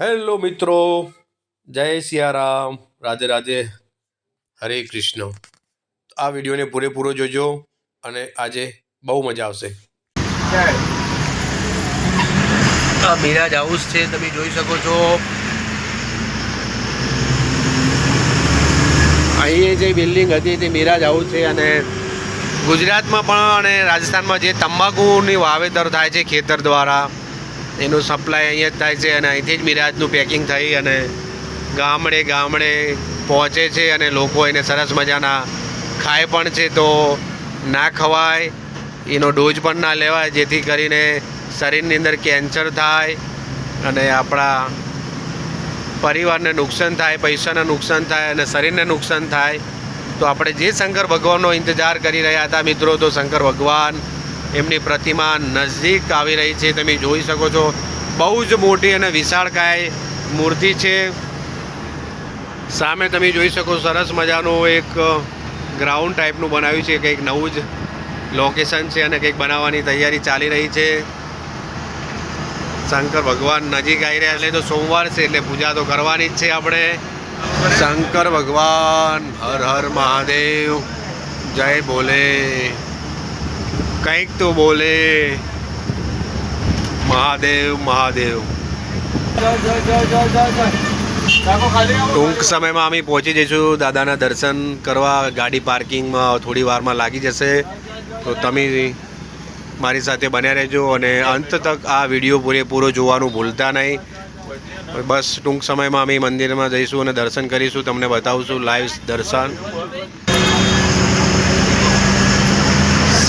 Hello મિત્રો, જય સિયારામ, રાધે રાધે, હરે કૃષ્ણ. આ વિડીયોને પૂરેપૂરો જોજો અને આજે બહુ મજા આવશે. આ મિરાજ હાઉસ છે, તમે જોઈ શકો છો. અહીં જે બિલ્ડિંગ હતી તે મિરાજ હાઉસ છે અને ગુજરાતમાં પણ અને રાજસ્થાનમાં જે તંબાકુની વાવેતર થાય છે ખેતર દ્વારા, એનું સપ્લાય અહીંયા જ થાય છે અને અહીંથી જ મિરાજનું પેકિંગ થઈ અને ગામડે ગામડે પહોંચે છે અને લોકો એને સરસ મજાના ખાય પણ છે. તો ના ખવાય, એનો ડોઝ પણ ના લેવાય, જેથી કરીને શરીરની અંદર કેન્સર થાય અને આપણા પરિવારને નુકસાન થાય, પૈસાને નુકસાન થાય અને શરીરને નુકસાન થાય. તો આપણે જે શંકર ભગવાનનો ઇંતજાર કરી રહ્યા હતા મિત્રો, તો શંકર ભગવાન એમની પ્રતિમા નજીક આવી રહી છે. તમે જોઈ શકો છો, બહુ જ મોટી અને વિશાળકાય મૂર્તિ છે. સામે તમે જોઈ શકો, સરસ મજાનું એક ગ્રાઉન્ડ ટાઈપનું બનાવ્યું છે. કંઈક નવું જ લોકેશન છે અને કંઈક બનાવવાની તૈયારી ચાલી રહી છે. શંકર ભગવાન નજીક આવી રહ્યા, એટલે તો સોમવાર છે એટલે પૂજા તો કરવાની જ છે આપણે. શંકર ભગવાન હર હર મહાદેવ, જય બોલે, કંઈક તો બોલે, મહાદેવ મહાદેવ. ટૂંક સમયમાં અમે પહોંચી જઈશું દાદાના દર્શન કરવા. ગાડી પાર્કિંગમાં થોડી વારમાં લાગી જશે, તો તમે મારી સાથે બન્યા રહેજો અને અંત તક આ વિડીયો પૂરેપૂરો જોવાનું ભૂલતા નહીં. બસ ટૂંક સમયમાં અમે મંદિરમાં જઈશું અને દર્શન કરીશું, તમને બતાવશું લાઈવ દર્શન.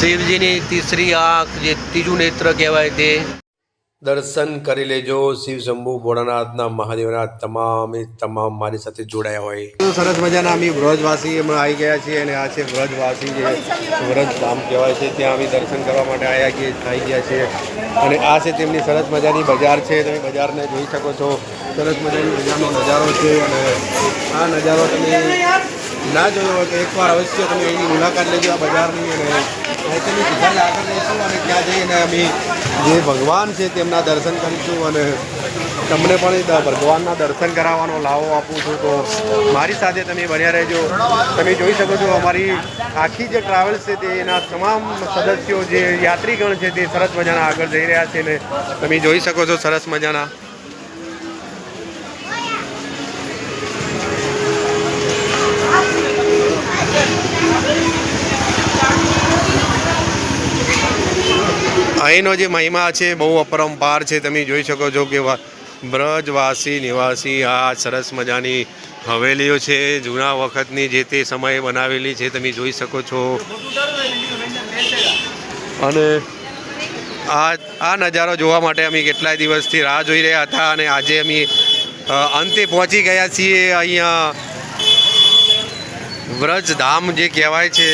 શિવજીની તીસરી આંખ, જે ત્રીજું નેત્ર કહેવાય, તે દર્શન કરી લેજો. શિવ શંભુ ભોળાનાથના, મહાદેવના તમામ મારી સાથે જોડાયા હોય. સરસ મજાના અમે વ્રજવાસી અમે આવી ગયા છીએ અને આ છે વ્રજવાસી, જે વ્રજ ધામ કહેવાય છે, ત્યાં અમે દર્શન કરવા માટે આવી ગયા છીએ. અને આ છે તેમની સરસ મજાની બજાર છે. તમે બજારને જોઈ શકો છો, સરસ મજાની બજારનો નજારો છે. અને આ નજારો તમે ના જોયો હોય તો એકવાર અવશ્ય તમે એની મુલાકાત લેજો આ બજારની. અને અહીંથી સીધા આગળ લઈશું અને ત્યાં જઈને અમે જે ભગવાન છે તેમના દર્શન કરીશું અને તમને પણ ભગવાનના દર્શન કરાવવાનો લાવો આપું છું. તો મારી સાથે તમે બન્યા રહેજો. તમે જોઈ શકો છો, અમારી આખી જે ટ્રાવેલ્સ છે તેના તમામ સદસ્યો, જે યાત્રીગણ છે, તે સરસ મજાના આગળ જઈ રહ્યા છે ને તમે જોઈ શકો છો સરસ મજાના. અહીંનો જે મહિમા છે બહુ અપરંપાર છે. તમે જોઈ શકો છો કે બ્રજવાસી નિવાસી આ સરસ મજાની હવેલીઓ છે, જૂના વખતની જે તે સમયે બનાવેલી છે, તમે જોઈ શકો છો. અને આ નજારો જોવા માટે અમે કેટલાય દિવસથી રાહ જોઈ રહ્યા હતા અને આજે અમે અંતે પહોંચી ગયા છીએ. અહીંયા વ્રજધામ જે કહેવાય છે,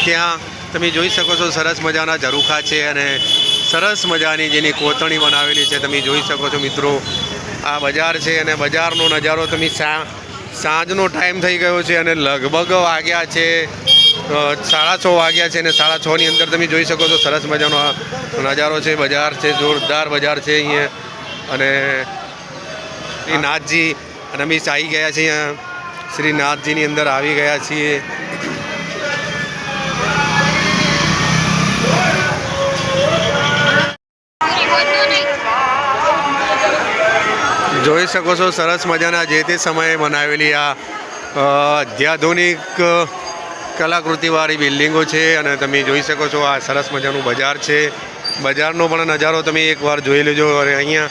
ત્યાં તમે જોઈ શકો છો સરસ મજાના ઝરૂખા છે અને સરસ મજાની જેની કોતરણી બનાવેલી છે. તમે જોઈ શકો છો મિત્રો, આ બજાર છે અને બજારનો નજારો તમે સાંજનો ટાઈમ થઈ ગયો છે અને લગભગ વાગ્યા છે 6:30 વાગ્યા છે અને 6:30ની અંદર તમે જોઈ શકો છો સરસ મજાનો નજારો છે. બજાર છે, જોરદાર બજાર છે અહીંયા. અને શ્રીનાથજી અને અમે આવી ગયા છીએ, અહીંયા શ્રીનાથજીની અંદર આવી ગયા છીએ. જોઈ શકો છો સરસ મજાના જે તે સમયે બનાવેલી આ અત્યાધુનિક કલાકૃતિવાળી બિલ્ડિંગો છે. અને તમે જોઈ શકો છો આ સરસ મજાનું બજાર છે. બજારનો પણ નજારો તમે એકવાર જોઈ લેજો અને અહીંયા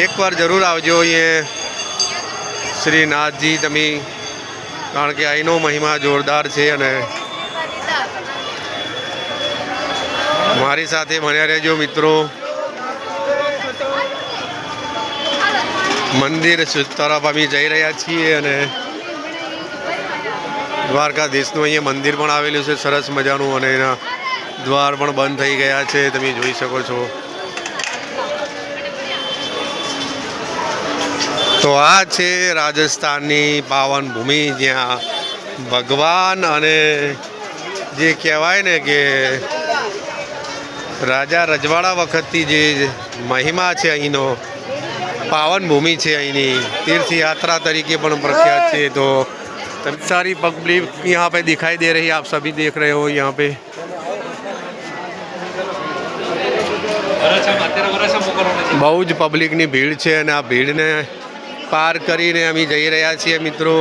એકવાર જરૂર આવજો અહીંયા શ્રીનાથજી તમે, કારણ કે અહીંનો મહિમા જોરદાર છે. અને મારી સાથે બન્યા રહેજો મિત્રો. મંદિર તરફ અમે જઈ રહ્યા છીએ અને દ્વારકાધીશનું અહીંયા મંદિર પણ આવેલું છે સરસ મજાનું અને એના દ્વાર પણ બંધ થઈ ગયા છે, તમે જોઈ શકો છો. તો આ છે રાજસ્થાનની પાવન ભૂમિ, જ્યાં ભગવાન અને જે કહેવાય ને કે રાજા રજવાડા વખતથી જે મહિમા છે અહીંનો, पावन भूमि है અહીંની तीर्थ यात्रा तरीके પણ प्रख्यात છે। तो सारी पब्लिक यहाँ पे दिखाई दे रही है, आप सभी देख रहे हो यहाँ पे। બહુ જ પબ્લિકની ભીડ છે અને આ ભીડને પાર કરીને અમે જઈ રહ્યા છીએ મિત્રો।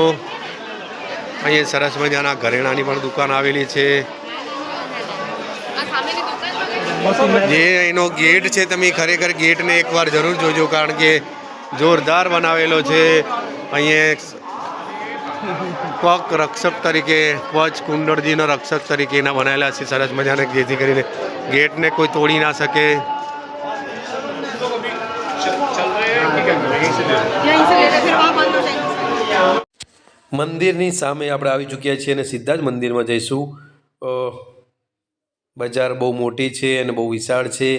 અહીંયા સરસ મજાના ઘરેણાની પણ દુકાન આવેલી છે। જે એનો ગેટ છે તમે ખરેખર ગેટને એકવાર જરૂર જોજો, કારણ કે જોરદાર બનાવેલો છે। અહીંયા પગ રક્ષક તરીકે ધ્વજ કુંડળજીના રક્ષક તરીકે એના બનાવેલા છે સરસ મજાના, જેથી કરીને ગેટને કોઈ તોડી ના શકે। મંદિરની સામે આપણે આવી ચૂક્યા છીએ અને સીધા જ મંદિરમાં જઈશું। બજાર બહુ મોટી છે અને બહુ વિશાળ છે।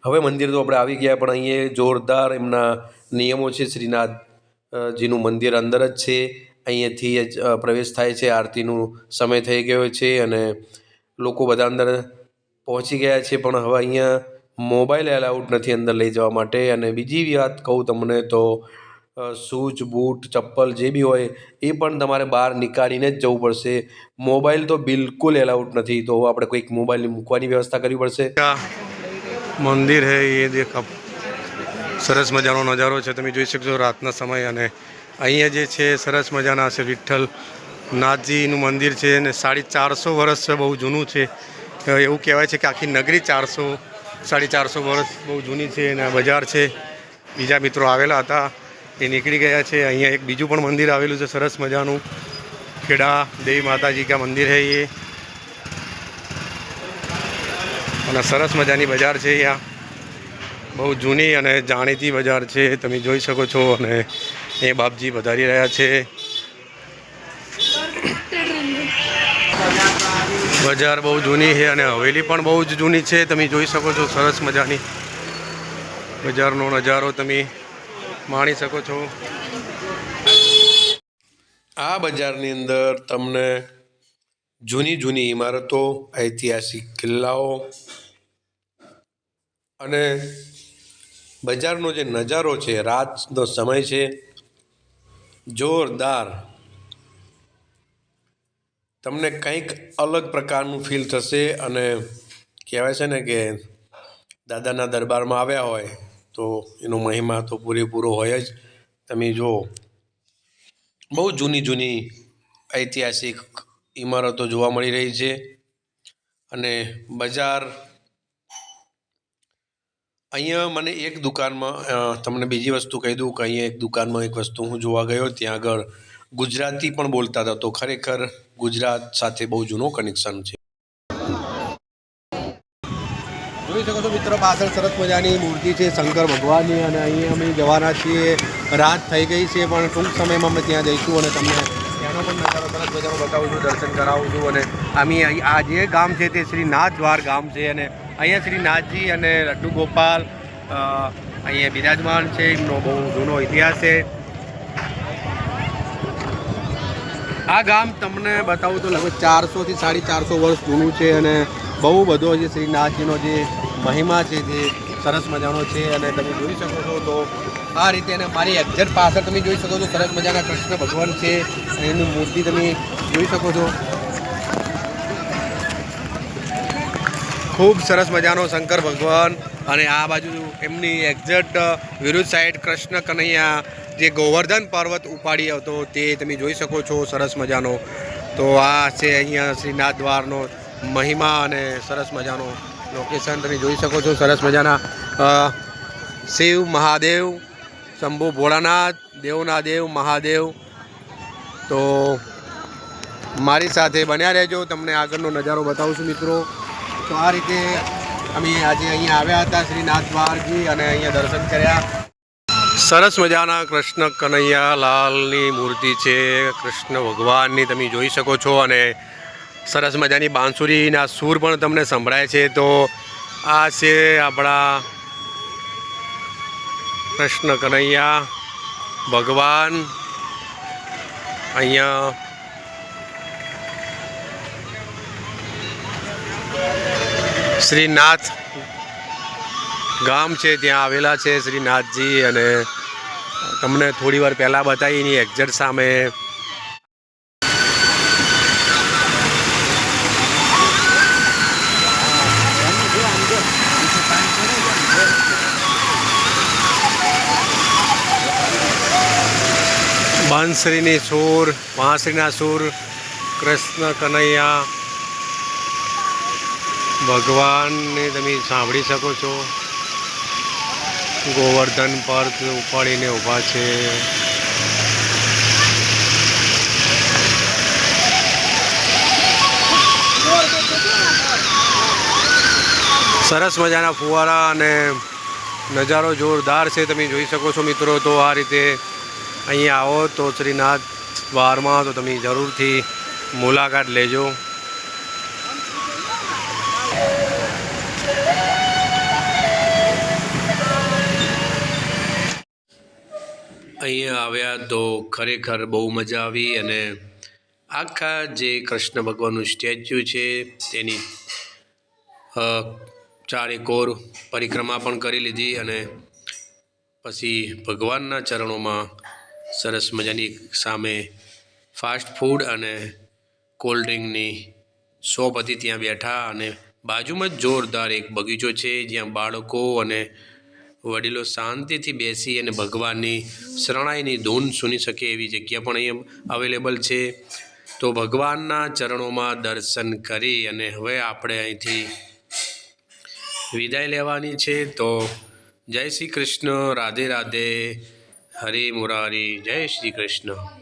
હવે મંદિર તો આપણે આવી ગયા, પણ અહીંયા જોરદાર એમના નિયમો છે। શ્રીનાથજીનું મંદિર અંદર જ છે, અહીંયાથી પ્રવેશ થાય છે। આરતીનું સમય થઈ ગયો છે અને લોકો બધા અંદર પહોંચી ગયા છે, પણ હવે અહીંયા મોબાઈલ એલાઉડ નથી અંદર લઈ જવા માટે। અને બીજી વાત કહું તમને તો શૂઝ બૂટ ચપ્પલ જે બી હોય એ પણ તમારે બહાર નીકાળીને જ જવું પડશે। મોબાઈલ તો બિલકુલ એલાઉડ નથી, તો આપણે કોઈક મોબાઈલ મૂકવાની વ્યવસ્થા કરવી પડશે। મંદિર હે એ દેખો, સરસ મજાનો નજારો છે, તમે જોઈ શકશો રાતના સમય। અને અહીંયા જે છે સરસ મજાના છે વિઠ્ઠલ નાથજીનું મંદિર છે અને 450 વર્ષ છે, બહુ જૂનું છે। એવું કહેવાય છે કે આખી નગરી 450 વર્ષ બહુ જૂની છે। અને આ બજાર છે, બીજા મિત્રો આવેલા હતા એ નીકળી ગયા છે। અહીંયા એક બીજું પણ મંદિર આવેલું છે સરસ મજાનું, ખેડા દેવી માતાજી કા મંદિર है ये। અને સરસ મજાની બજાર છે, અહીંયા બહુ જૂની અને જાણીતી બજાર છે, તમે જોઈ શકો છો। અને એ બાપજી વધારી રહ્યા છે। બજાર બહુ જૂની છે અને હવેલી પણ બહુ જ જૂની છે, તમે જોઈ શકો છો। સરસ મજાની બજારનો નજારો તમે માણી શકો છો। આ બજારની અંદર તમને જૂની જૂની ઇમારતો, ઐતિહાસિક કિલ્લાઓ અને બજારનો જે નજારો છે, રાતનો સમય છે, જોરદાર, તમને કંઈક અલગ પ્રકારનું ફીલ થશે। અને કહેવાય છે ને કે દાદાના દરબારમાં આવ્યા હોય તો એનો મહિમા તો પૂરેપૂરો હોય જ। તમે જો બહુ જૂની જૂની ઐતિહાસિક ઇમારતો જોવા મળી રહી છે। અને બજાર અહીંયા મને એક દુકાનમાં તમને બીજી વસ્તુ કહી દઉં કે અહીંયા એક દુકાનમાં એક વસ્તુ હું જોવા ગયો, ત્યાં આગળ ગુજરાતી પણ બોલતા હતા, તો ખરેખર ગુજરાત સાથે બહુ જૂનો કનેક્શન છે। જોઈ શકો છો મિત્રો, પાછળ સરસ મજાની મૂર્તિ છે શંકર ભગવાનની, અને અહીં અમે જવાના છીએ। રાત થઈ ગઈ છે, પણ ટૂંક સમયમાં અમે ત્યાં જઈશું અને તમને ત્યાંનો પણ નજારો સરસ મજાનો બતાવું છું, દર્શન કરાવું છું। અને અમે આ જે ગામ છે તે શ્રીનાથ દ્વાર ગામ છે, અને અહીંયા શ્રીનાથજી અને લડ્ડુ ગોપાલ અહીંયા બિરાજમાન છે, એમનો બહુ જૂનો ઇતિહાસ છે। આ ગામ તમને બતાવું તો લગભગ 400 થી 450 વર્ષ જૂનું છે, અને બહુ બધો જે શ્રીનાથજીનો જે મહિમા છે તે સરસ મજાનો છે। અને તમે જોઈ શકો છો તો આ રીતે, અને મારી એક્ઝેક્ટ પાછળ તમે જોઈ શકો છો સરસ મજાના કૃષ્ણ ભગવાન છે, એની મૂર્તિ તમે જોઈ શકો છો। ખૂબ સરસ મજાનો શંકર ભગવાન, અને આ બાજુ એમની એક્ઝેક્ટ વિરુદ્ધ સાઈડ કૃષ્ણ કનૈયા જે ગોવર્ધન પર્વત ઉપાડી હતો તે તમે જોઈ શકો છો સરસ મજાનો। તો આ છે અહીંયા શ્રીનાથ દ્વારનો મહિમા અને સરસ મજાનો લોકેશન તમે જોઈ શકો છો। સરસ મજાના શિવ મહાદેવ, શંભુ ભોળાનાથ, દેવના દેવ મહાદેવ। તો મારી સાથે બન્યા રહેજો, તમને આગળનો નજારો બતાવું છું મિત્રો। તો આ રીતે અમે આજે અહીંયા આવ્યા હતા શ્રીનાથ દ્વારજી, અને અહીંયા દર્શન કર્યા। સરસ મજાના કૃષ્ણ કનૈયા લાલની મૂર્તિ છે, કૃષ્ણ ભગવાનની તમે જોઈ શકો છો। અને સરસ મજાની બાંસુરીના સૂર પણ તમને સંભળાય છે। તો આ છે આપણા કૃષ્ણ કનૈયા ભગવાન। અહીંયા શ્રીનાથ ગામ છે, ત્યાં આવેલા છે શ્રીનાથજી, અને તમને થોડી વાર પહેલાં બતાવી એની એક્ઝેક્ટ સામે બાંસરીની સૂર, વાંસળીના સૂર, કૃષ્ણ કનૈયા ભગવાનને તમે સાંભળી શકો છો. ગોવર્ધન પર ઉપાડીને ઊભા છે. સરસ મજાના ફુવારા અને નજારો જોરદાર છે, તમે જોઈ શકો છો મિત્રો. તો આ રીતે અહીંયા આવો તો શ્રીનાથ દ્વારમાં તો તમે જરૂરથી મુલાકાત લેજો. અહીંયા આવ્યા તો ખરેખર બહુ મજા આવી અને આખા જે કૃષ્ણ ભગવાનનું સ્ટેચ્યુ છે તેની ચારેકોર પરિક્રમા પણ કરી લીધી અને પછી ભગવાનના ચરણોમાં સરસ મજાની સામે ફાસ્ટ ફૂડ અને કોલ્ડ ડ્રિંકની શોપ હતી, ત્યાં બેઠા અને બાજુમાં જ જોરદાર એક બગીચો છે જ્યાં બાળકો અને વડીલો શાંતિથી બેસી અને ભગવાનની શરણાઈની ધૂન સુની શકે એવી જગ્યા પણ અહીંયા અવેલેબલ છે. તો ભગવાનના ચરણોમાં દર્શન કરી અને હવે આપણે અહીંથી વિદાય લેવાની છે. તો જય શ્રી કૃષ્ણ, રાધે રાધે, હરે મુરારી, જય શ્રી કૃષ્ણ.